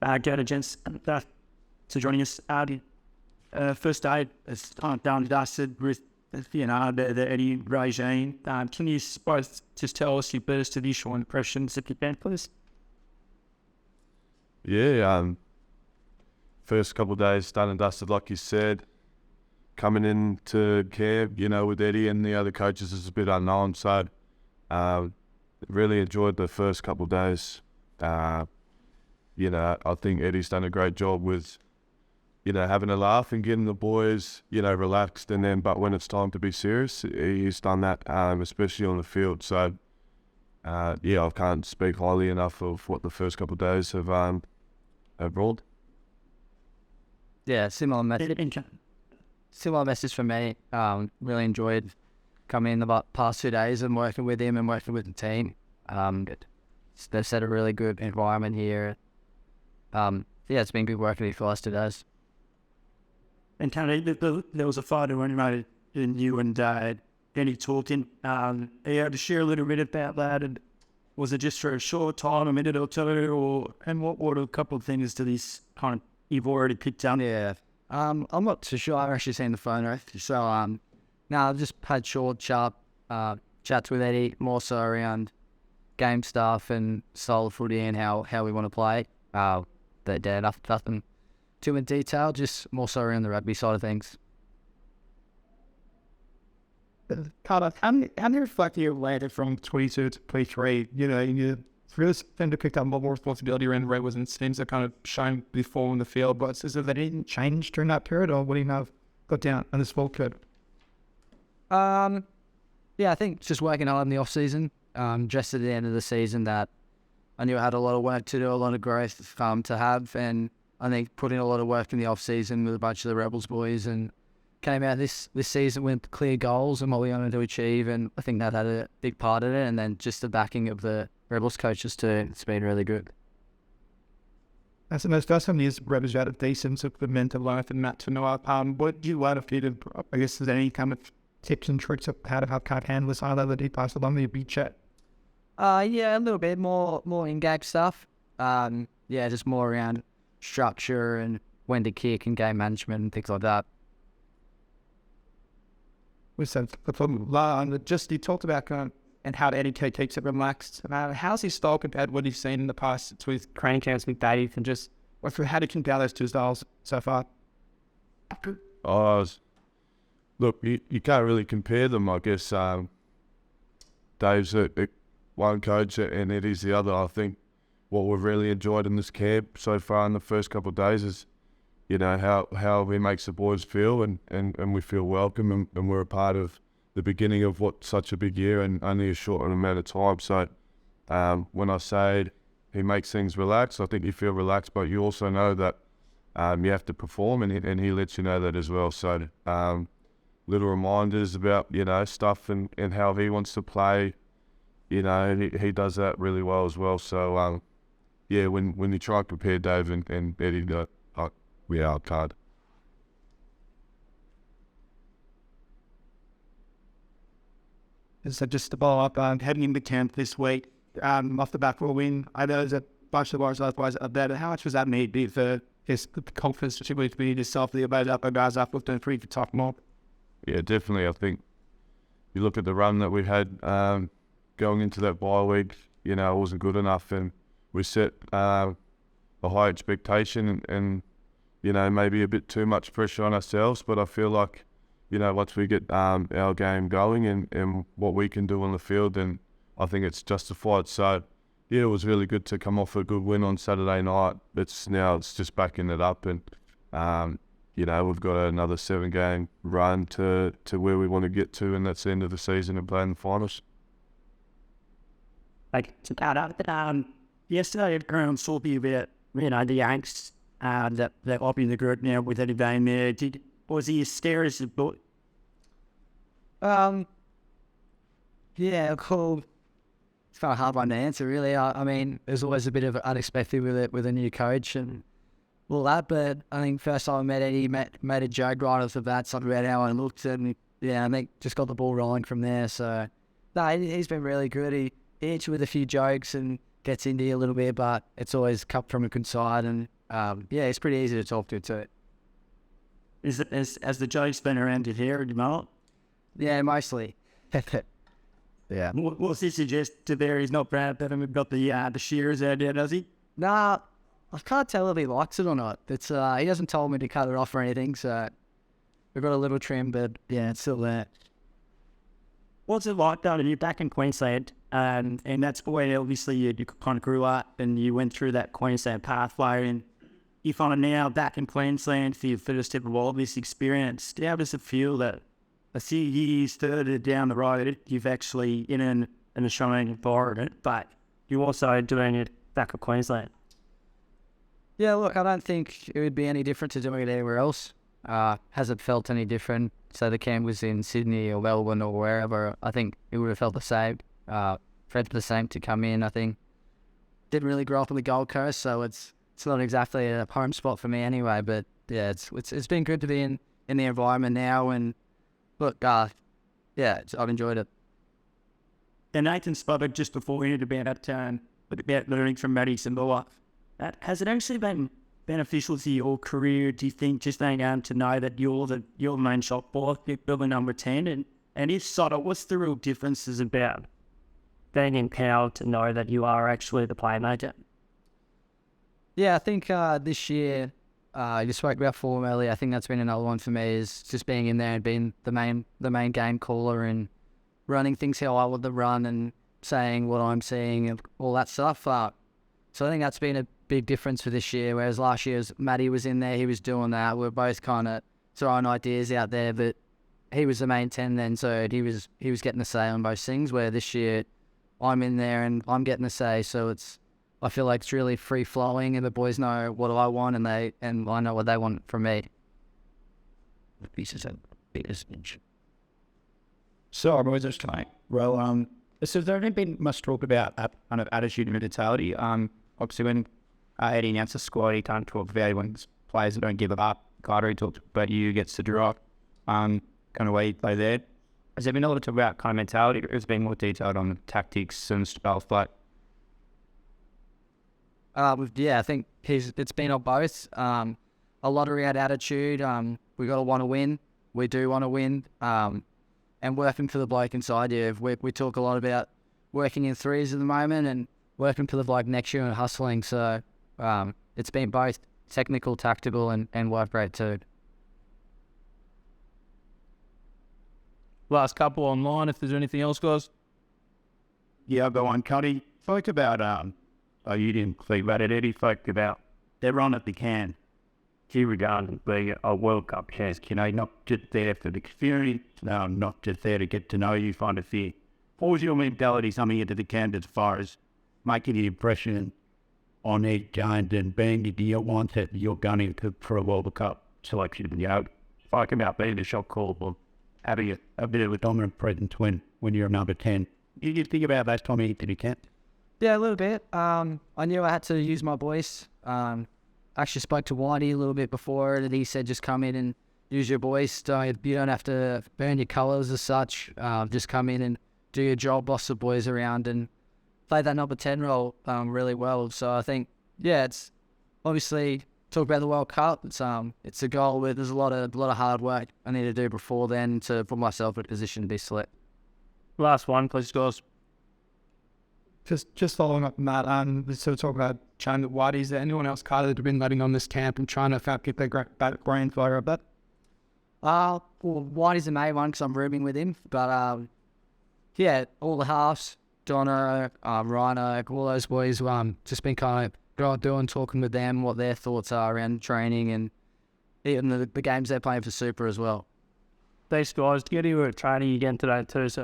Eddie Jones, to joining us. First day, it's kind of done and dusted with, the Eddie regime. Can you both just tell us your first initial impressions, if you can, please? Yeah, first couple of days done and dusted, like you said. Coming into camp, with Eddie and the other coaches is a bit unknown, so really enjoyed the first couple of days. I think Eddie's done a great job with, having a laugh and getting the boys, relaxed, but when it's time to be serious, he's done that, especially on the field. So, I can't speak highly enough of what the first couple of days have brought. Yeah, similar message for me. Really enjoyed coming in the past 2 days and working with him and working with the team. They've set a really good environment here. It's been good working with you for the last 2 days. And Tony, there was a photo when you and Eddie talking. Are you able to share a little bit about that? And was it just for a short time, a minute or two, and what were a couple of things to this kind of you've already picked up? Yeah, I'm not too sure. I've actually seen the photo, so I've just had short, sharp chats with Eddie, more so around game stuff and style of footy and how we want to play. Nothing too in detail, just more so around the rugby side of things. Carter, how do you reflect your landed from 22 to 23? You really tend to pick up more responsibility around the Rebels and teams that kind of shown before in the field, but is it that it didn't change during that period, or what do you know got down on the small curve? I think just working hard in the off season. Just at the end of the season, that I knew I had a lot of work to do, a lot of growth to have, and I think put in a lot of work in the off season with a bunch of the Rebels boys, and came out this season with clear goals and what we wanted to achieve, and I think that had a big part in it. And then just the backing of the Rebels coaches too, it's been really good. As the first time these Rebels out of decent of the mental life and Matt to know, what do you learn of Peter? I guess there's any kind of tips and tricks of how to handle this either that he passed along the big chat? A little bit more in-game stuff. Just more around structure and when to kick and game management and things like that. Just you talked about and how Eddie keeps it relaxed. How's his style compared to what you've seen in the past with training camps with Dave, and just how do you compare those two styles so far? Look, you can't really compare them. I guess Dave's one coach and Eddie's the other. I think what we've really enjoyed in this camp so far in the first couple of days is, how he makes the boys feel, and we feel welcome, and we're a part of the beginning of what's such a big year and only a short amount of time. So when I say he makes things relaxed, I think you feel relaxed, but you also know that you have to perform, and he lets you know that as well. So little reminders about, stuff and how he wants to play, and he does that really well as well. So, when you try and compare Dave and Eddie, we are card. So just to follow up, heading into camp this week, off the back of a win, I know there's a bunch of guys up there, but how much was that made for his confidence, particularly to be yourself, the about up guys up with the free to talk more? Yeah, definitely. I think you look at the run that we had going into that bye week, it wasn't good enough, and we set a high expectation and maybe a bit too much pressure on ourselves. But I feel like, once we get our game going and what we can do on the field, then I think it's justified. So, it was really good to come off a good win on Saturday night. It's just backing it up, and we've got another 7-game run to where we want to get to, and that's the end of the season and playing the finals. Yesterday at ground talking about the angst that up in the group now with Eddie Bain there. Was he as scary as a boy? Cool. It's kind of hard one to answer, really. I mean, there's always a bit of unexpected with a new coach and all that, but I think first time I met Eddie, made a joke right off the bat, something about how I looked, and I think just got the ball rolling from there. So, no, he's been really good. He hit you with a few jokes and gets into you a little bit, but it's always come from a good side, and yeah, it's pretty easy to talk to too. Is it as the jokes been around your hair, you know? Yeah, mostly. Yeah. What's he suggest to there? He's not proud that we've got the shears out there, does he? Nah, I can't tell if he likes it or not. It's he hasn't told me to cut it off or anything, so we've got a little trim, but yeah, it's still there. What's it like though? You're back in Queensland, and that's where obviously you kind of grew up and you went through that Queensland pathway, and you find now back in Queensland for your first ever Wallabies experience. How does it feel that a few years further down the road, you've actually in an Australian environment, but you're also doing it back in Queensland? Yeah, look, I don't think it would be any different to doing it anywhere else. Hasn't felt any different. So the camp was in Sydney or Melbourne or wherever. I think it would have felt the same. Felt the same to come in. I think didn't really grow up on the Gold Coast, so it's not exactly a home spot for me anyway. But yeah, it's been good to be in the environment now. And look, yeah, I've enjoyed it. And Nathan spotted just before he about learning from Matty Samoa. Has it actually been beneficial to your career, do you think, just being able to know that you're the main shot ball, you're the number 10? And if so, what's the real differences about being empowered to know that you are actually the playmaker? Yeah, I think this year, you spoke about form earlier. I think that's been another one for me, is just being in there and being the main game caller and running things how I want to run and saying what I'm seeing and all that stuff. So I think that's been a big difference for this year, whereas last year Matty was in there, he was doing that. We're both kind of throwing ideas out there, but he was the main 10 then, so he was getting the say on most things, where this year I'm in there and I'm getting the say, so I feel like it's really free flowing and the boys know what I want and I know what they want from me. So I'm always just trying. Well, so there hasn't been much talk about that kind of attitude and mentality. Obviously when Eddie announced the squad, he can't talk about when players that don't give it up. Carter talked about you gets to draw, kind of way you play there. Has there been a lot of talk about kind of mentality, or has it been more detailed on tactics and stuff like? Yeah, I think it's been on both. A lot around attitude. We got to want to win. We do want to win. And working for the bloke inside you. We talk a lot about working in threes at the moment and working for the bloke next year and hustling. So it's been both technical, tactical, and work rate too. Last couple online, if there's anything else, guys. Yeah, I'll go on. Cuddy spoke about, you didn't speak about it, Eddie spoke about they're on at the can. Here regarding being a World Cup chance, not just there for the experience, not just there to get to know you, find a fear. What was your mentality coming into the camp as far as making an impression on Eddie Jones and being the year one that you're gunning for a World Cup selection? Spoke about being a shot call or having a bit of a dominant presence when you're number 10. Did you think about that time you did the camp? Yeah, a little bit. I knew I had to use my voice. Actually spoke to Whitey a little bit before, and he said just come in and use your voice. You don't have to burn your colours as such. Just come in and do your job, boss the boys around, and play that number 10 role really well. So I think, yeah, it's obviously talk about the World Cup. It's a goal where there's a lot of hard work I need to do before then to put myself in a position to be select. Last one, please, guys. Just following up on that, so talk about Chan Whitey. Is there anyone else, Carter, that have been letting on this camp and trying to get their brain fire up that? Well, Whitey's the main one because I'm rooming with him. But yeah, all the halves, Donna, Rhino, all those boys, just been kind of going doing, talking with them, what their thoughts are around training and even the games they're playing for Super as well. Thanks, guys. Get you a training again today too, so